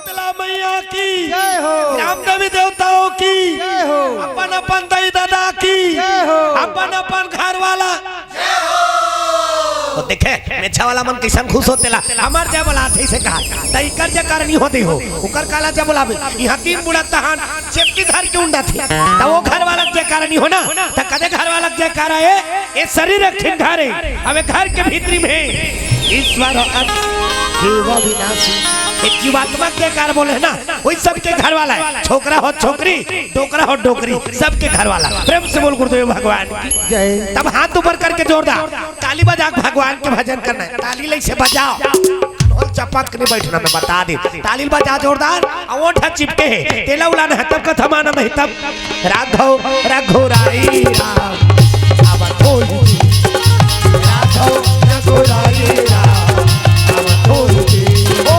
शीतला मैया की जय हो। राम देवी देवताओं की जय हो। अपन अपन दाई दादा की जय हो। अपन अपन घर वाला तो देखे मेछा वाला मन किसान खुश होतेला हमार जय बोला थे से कहा तई कर जे करनी होती हो ओकर काला जय बोलाबे यहां तीन बुढ़ा तहान चेपटी धर के उंडा थी त वो घर वाला जय करनी हो ना त कदे घर वाला जय करा है ये शरीर रखिन घरे हमें घर के भीतरी में ईश्वर जीव विनाशी एक जीवात्मा के कार बोले ना वही सबके घर वाला है छोकरा हो छोकरी डोकरा हो डोकरी सबके घर वाला प्रेम से बोल गुरुदेव भगवान की जय। तब हाथ ऊपर करके जोरदार ताली बजा भगवान के भजन करना है ताली ले से बजाओ ढोल चपक के नहीं बैठना मैं बता दे ताली बजा जोरदार ओठा चिपके है तेला उलाना है तब का थमाना नहीं तब राघव रघुराई राम अब तो राघव रघुराई राम अब तो ओ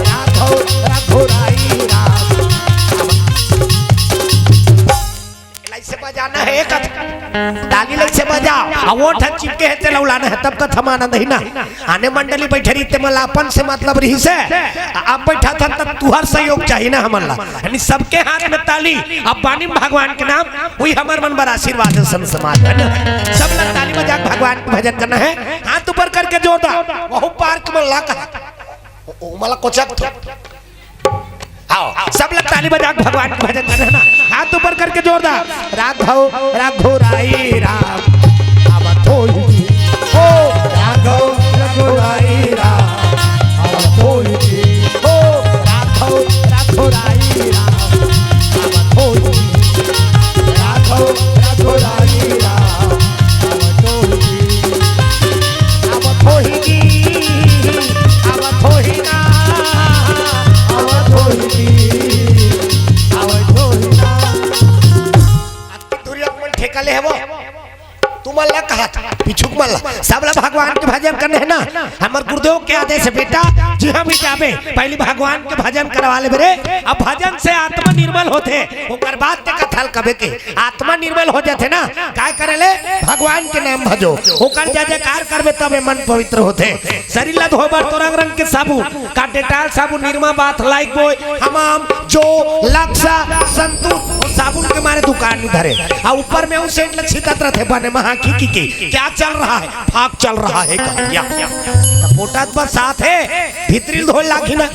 राघव रघुराई राम से बजाना है एक ताली लग से बजाओ और वो ठक चिपके है तेला उलाना है तब का थमाना नहीं ना आने मंडली बैठे रही ते मलापन से मतलब रही से अब बैठा था तब तुहर सहयोग चाहिए ना हमला यानी सबके हाथ में ताली अब बानी भगवान के नाम वही हमार मन पर आशीर्वाद सन समाज है सब लोग ताली बजा भगवान के भजन करना है हाथ ऊपर करके जोरदार वो पार्क में ला ओ मला कोचक आओ सब लोग ताली बजा भगवान के भजन करना है ना हाथ ऊपर करके जोरदार राघव रघुराई राम अब तो ओ राघव रघुराई राम अब तो ओ राघव रघुराई राम अब तो राघव रघुराई राम अब तो ही अब तो ही ना ठेकाले है वो तुम्हारा कहा था पिछुक मल्ला सब लोग भगवान के भजन करने है ना हमार गुरुदेव के आदेश है बेटा जी हम ही जाबे पहले भगवान के भजन करवा ले बेरे अब भजन से आत्मा निर्मल होते ओकर बाद ते कथल कबे के आत्मा निर्मल हो जाते ना काय करे ले भगवान के नाम भजो ओकर जय जयकार करबे तबे मन पवित्र होते शरीर ला धोबर तो रंग रंग के साबुन का डेटाल साबुन निरमा बाथ लाइक बॉय हमाम जो लक्सा संतू साबुन के मारे दुकान नहीं धरे और ऊपर में उस सेंट लच्छी तत्र थे बने महा की क्या चल रहा है भाग चल रहा है कन्या पोटात पर साथ है भीतरी धो लाखी ना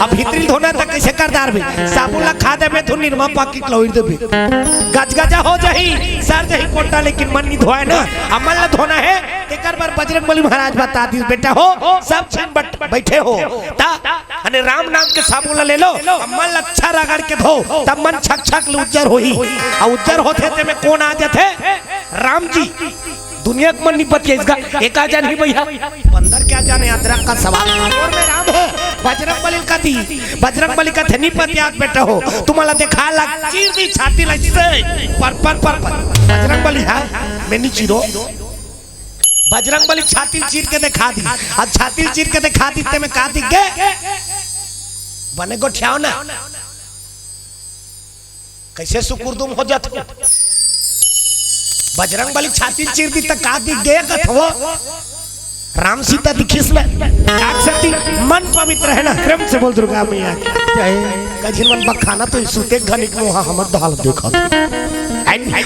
अब भीतरी धोना तक कैसे करदार भी साबुन ला खा दे में तो निरमा पाकिट लोई दे भी गजगजा हो जाही सर जही पोटा लेकिन मन नहीं धोए ना अमल ला धोना है एकर बार बजरंगबली महाराज बता दी बेटा हो सब छन बैठे हो ता अने राम नाम के साबुन ला ले लो अमल अच्छा रगड़ के धो तब मन छक छक उज्जर होई और उज्जर होते ते में कौन आ जाते राम जी दुनिया के मन निपट के इसका एक आ जाने भैया बंदर क्या जाने अदरक का सवाल और में राम है बजरंगबली का दी बजरंगबली का थे निपट याद बेटा हो तुम्हारा देखा लग चीर दी छाती लग से पर बजरंगबली है मैं नहीं चीरो बजरंगबली छाती चीर के दिखा दी अब छाती चीर के दिखा दी ते में का दिख गए बने गोठियाओ ना कैसे सुकुरदुम हो जाते बजरंगबली छाती चीर दी तक का दिख गए कथवा राम सीता दिखिस में काट सकती मन पवित्र है ना प्रेम से बोल दुर्गा मैया जय कजिन मन बखाना तो सुते घनिक मोहा हमर दाल देखा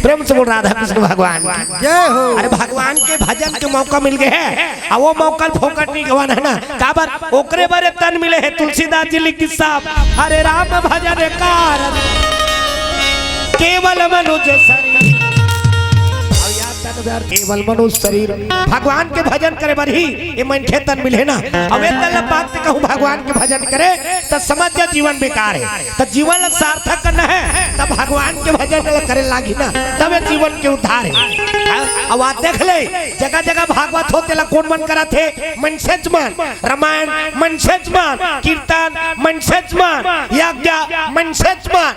प्रेम से बोल राधा कृष्ण भगवान जय हो। अरे भगवान के भजन के मौका मिल गए है और वो मौका फोकट नहीं गवाना है ना काबर ओकरे बारे तन मिले है तुलसीदास जी लिखी साहब हरे राम भजन कारण केवल मनुज शरीर केवल मनुष्य शरीर भगवान के भजन करे बर ही ये मन खेतन मिले ना अब एक गलत बात ते कहूं भगवान के भजन करे तो समझ जा जीवन बेकार है तो जीवन सार्थक करना है तब भगवान के भजन करे लागी ना तब जीवन के उद्धार है अब आप देख ले जगह जगह भागवत होते ला कौन मन करा थे मनसेज मन रामायण मनसेज मन कीर्तन मनसेज मन यज्ञ मनसेज मन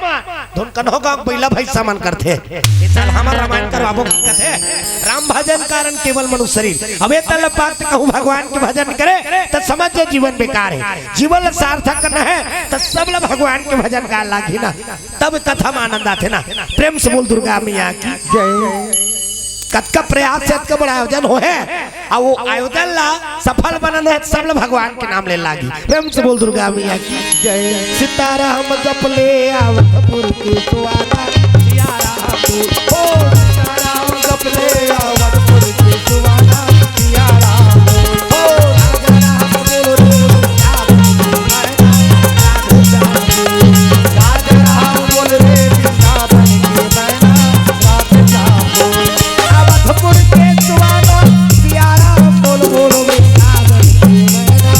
धुन कन्हो गांव पहिला भाई सामान करते ये साल हमारा रामायण करवाबो कहते राम भजन कारण केवल मनुष्य शरीर अबे तल बात कहूं भगवान के भजन करे तो समझ जो जीवन बेकार है जीवन सार्थक करना है तो सब लोग भगवान के भजन का लागी ना तब कथा में आनंद आते ना प्रेम से बोल दुर्गा मैया की जय। कतका प्रयास से कतका बड़ा आयोजन हो है और वो आयोजन ला सफल बनना है सब लोग भगवान के नाम ले लागी। प्रेम से बोल दुर्गा मैया की जय। सीताराम जपले अवधपुर के सुवाना सियारा ओ सीताराम जपले अवधपुर के सुवाना सियारा ओ राम बोलो रे राम बोल रे वृंदावन के मैना राधे जाओ अवधपुर के सुवाना सियारा बोल बोलो वृंदावन के मैना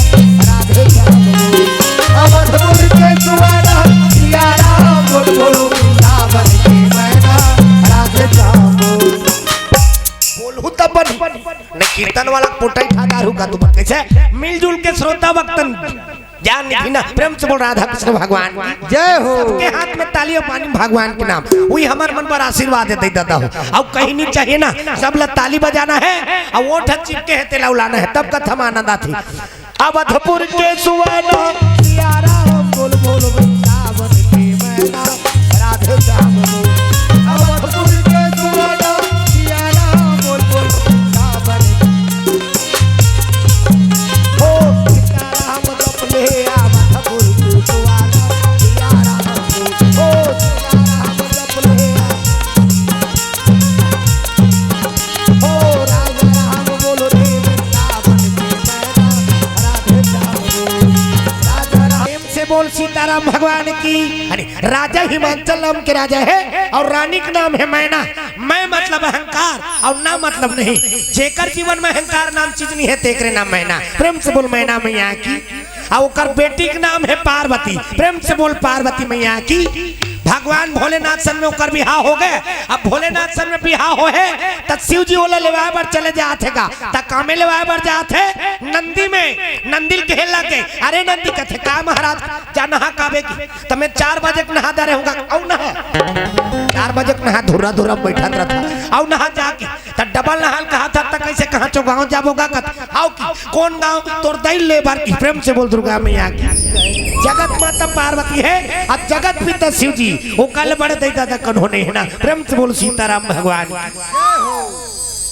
राधे जाओ अवधपुर के सुवाना सियारा बोल बोलो वृंदावन के मैना राधे जाओ बोलहु तब न कीर्तन वाला पोटाई था दारू का तुम कैसे मिलजुल के श्रोता वक्तन ज्ञान निधि ना प्रेम से बोल राधा कृष्ण भगवान की जय हो। सबके हाथ में ताली और पानी भगवान के नाम वही हमारे मन पर आशीर्वाद देते दादा हो। अब कहीं नहीं चाहिए ना सब लोग ताली बजाना है और वो ठक चिपके है तेला उलाना है तब कथा में आनंद आती। अवधपुर के सुवाना सियारा बोल बोल वृंदावन के मैना राधे जाओ अवधपुर के सुवाना सियारा बोल बोल वृंदावन हो सीताराम जपले अवधपुर के सुवाना सियारा हो सीताराम जपले हो राजा राम बोलो रे वृंदावन के मैना राधे जाओ राजा राम से बोल सीताराम भगवान की। अरे राजा हिमाचल नाम के राजा है और रानी का नाम है मैना। मैं मतलब अहंकार और ना मतलब नहीं जेकर जीवन में अहंकार नाम चीज नहीं है तेकरे नाम मैना। प्रेम से बोल मैना मैया की। और ओकर बेटी का नाम है पार्वती। प्रेम से बोल पार्वती मैया की। भगवान भोलेनाथ सन में ओकर बिहार हो गए। अब भोलेनाथ सन में बिहार हो है तब शिव जी बोले लेवाए बर चले जाते का तब कामे लेवाए बर जाते नंदी में नंदिल के हेला के अरे नंदी कथे का महाराज जा नहा काबे की तमे 4 बजे नहा दे होगा औ नहा 4 बजे नहा धुरा धुरा बैठा रहता औ नहा जाके तब डबल नहाल कहा था तक कैसे कहां चो गांव जाबोगा कत हाउ की कौन गांव तोर दैल ले बार की। प्रेम से बोल दुर्गा मैया की। जगत माता पार्वती है अब जगत पिता शिव जी वो कल बड़े दैता तक होने है ना। प्रेम से बोल सीताराम भगवान।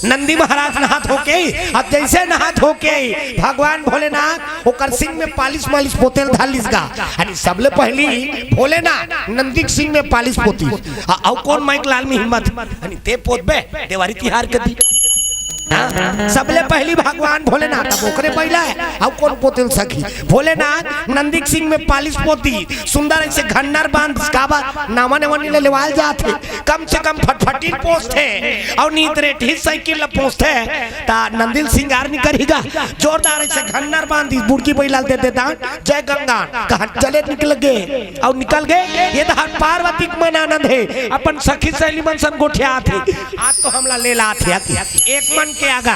नंदी महाराज नहा धोके अब जैसे नहा धोके भगवान भोलेनाथ ओकर सिंह में पालिश मालिश पोतेल धालिस गा यानी सबले पहली भोलेनाथ नंदी सिंह में पालिश पोती और कौन माइक लाल में हिम्मत यानी ते पोतबे देवारी तिहार के दी सबले पहली भगवान भोलेनाथ अब ओकरे पहला है अब कौन पोतेल सखी भोलेनाथ नंदी सिंह में पालिश पोती सुंदर ऐसे घन्नर बांध काबा नामा ने वनी लेवाल जाते कम से कम फटफटी पोस्ते और नीत रेठी साइकिल पोस्ते ता नंदिल सिंगार नहीं करेगा जोरदार ऐसे घन्नर बांधी बुड़की बैलाल दे देता जय गंगा कहां चले निकल गए और निकल गए ये तो पार्वती मन आनंद है अपन सखी सहेली मन सन गोठिया थे आज तो हमला ले ला थे एक मन के आगा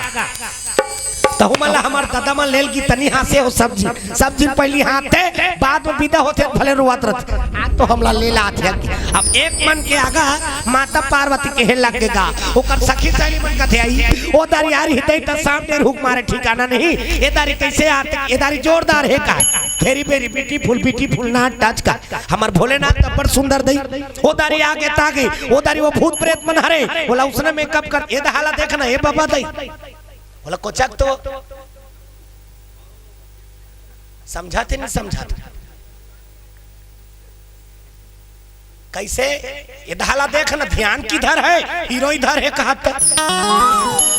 तो हमला हमार दादा मन लेल की तनी हासे हो सब्जी पहली हाथ थे बाद में विदा होते भले रुआत रहते आज तो हमला ले ला थे। अब एक मन के आगा माता पार्वती के हेल लगेगा ओकर सखी सहेली मन कथे आई ओ दारी यार हितई त सामने रुक मारे ठिकाना नहीं ए दारी कैसे आते ए दारी जोरदार है का फेरी फेरी ब्यूटीफुल ना टच का हमार भोलेनाथ का बड़ सुंदर दई ओ दारी आगे तागे ओ दारी वो भूत प्रेत मन हरे बोला उसने मेकअप कर ए दहाला देखना ए बाबा दई बोला कोचक तो समझाते नहीं समझाते कैसे ये दहाला देखना ध्यान किधर है हीरो इधर है कहा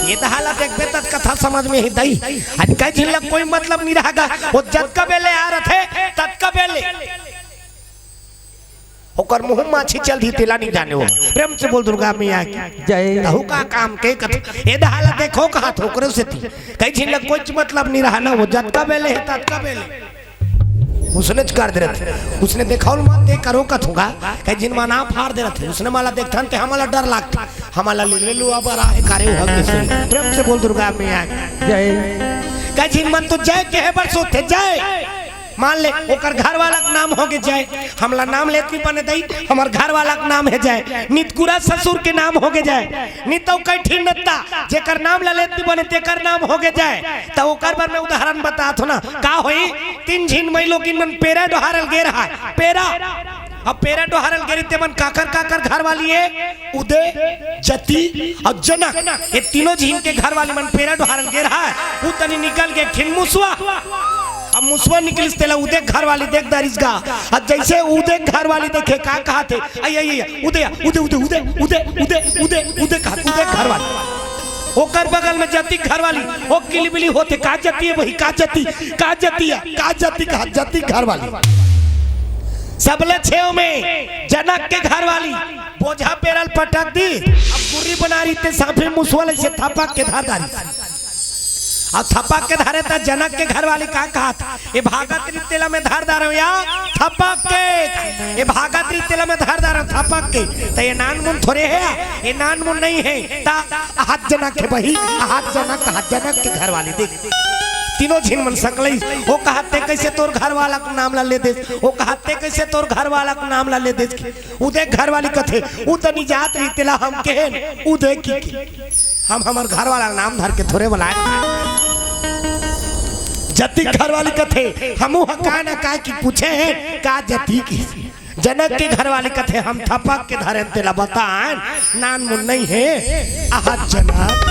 ये दहाला देखबे तक कथा समझ में ही दई आज कई झिलक कोई मतलब नहीं रहेगा वो जद का बेले आ रहे थे तद का बेले ओकर मुंह माछी चल दी तेला नहीं जाने वो। प्रेम से बोल दुर्गा मैया की जय। तहु का काम के कथ ए दहाला देखो कहा ठोकरे से थी कई झिलक कोई मतलब नहीं रहा ना वो जद का बेले है तद का बेले उसने कर दे रहे थे उसने देखा मत देख करो कथूंगा कई जिन माना फाड़ दे रहे थे उसने माला देखता थे हमारा डर लगता हमारा ले लो अब रहा कार्य हुआ कैसे। प्रेम से बोल दुर्गा मैया की जय। कई जिन मन तो जय के है बरसो थे जय मान ले ओकर घर वाला का नाम हो गए जय हमला नाम लेत भी बने दई हमार घर वाला का नाम है जय नितकुरा ससुर के नाम हो गए जय नितौ कैठी नत्ता जेकर नाम ला लेत भी बने तेकर नाम हो गए जय त ओकर बार में उदाहरण बतात हो ना का होई 3 झिन महिलो की मन पेरा डोहारल गे रहा पेरा अब पेरा डोहरल गेरी तेमन काकर काकर घर वाली है उदय जति और जनक ये तीनों झीन के घर वाली मन पेरा डोहरल गेर है उ तनी निकल के खिन मुसवा अब मुसवा निकलिस तेला उदय घर वाली देख दारिस गा अब जैसे उदय घर वाली देखे का कहा थे आई उदय उदय उदय उदय उदय उदय उदय उदय कहा उदय घर वाली ओकर बगल में जति घर वाली ओ किलबिली होते का जति है वही का जति का जति घर वाली सबले छेव में जनक के घर वाली बोझा पेरल पटक दी अब गुर्री बना रही थे साफे मुसवल से थपक के धारदारी अब थपक के धारे था जनक के घर वाली का कहा था ये भागत रितेला में धारदार या थपक के ये भागत रितेला में धारदार थपक के तो ये नान मुन थोड़े है ये नान मुन नहीं है ता हाथ जनक है वही हाथ जनक के घर वाली देख तीनों झिन मन सकलई वो कहते कैसे तोर घर वाला को नाम ला ले दे वो कहते कैसे तोर घर वाला को नाम ला ले दे उदे घर वाली कथे उ तनी जात रितेला हम केहन उदे की हम हमर घर वाला नाम धर के थोड़े बुलाए जति घर वाली कथे हमू का ना का की पूछे हैं का जति की जनक के घर वाली कथे हम थपक के धरे तेला बताएं नान मुन नहीं है आहा जनक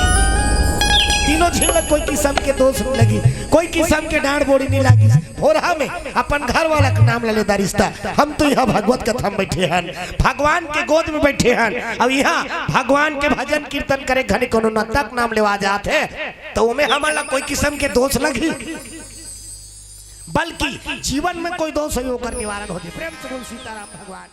तीनों झील कोई किस्म के दोष लगी कोई किस्म के डांड बोड़ी नहीं लगी भोरा में अपन घर वाला का नाम ले लेता रिश्ता हम तो यहाँ भगवत कथा में बैठे हैं भगवान के गोद में बैठे हैं अब यहाँ भगवान के भजन कीर्तन करे घने कोनो नतक नाम लेवा जाते तो उमें हमारा कोई किस्म के दोष लगी बल्कि जीवन में कोई दोष है होकर निवारण हो जाए प्रेम से बोल सीताराम भगवान।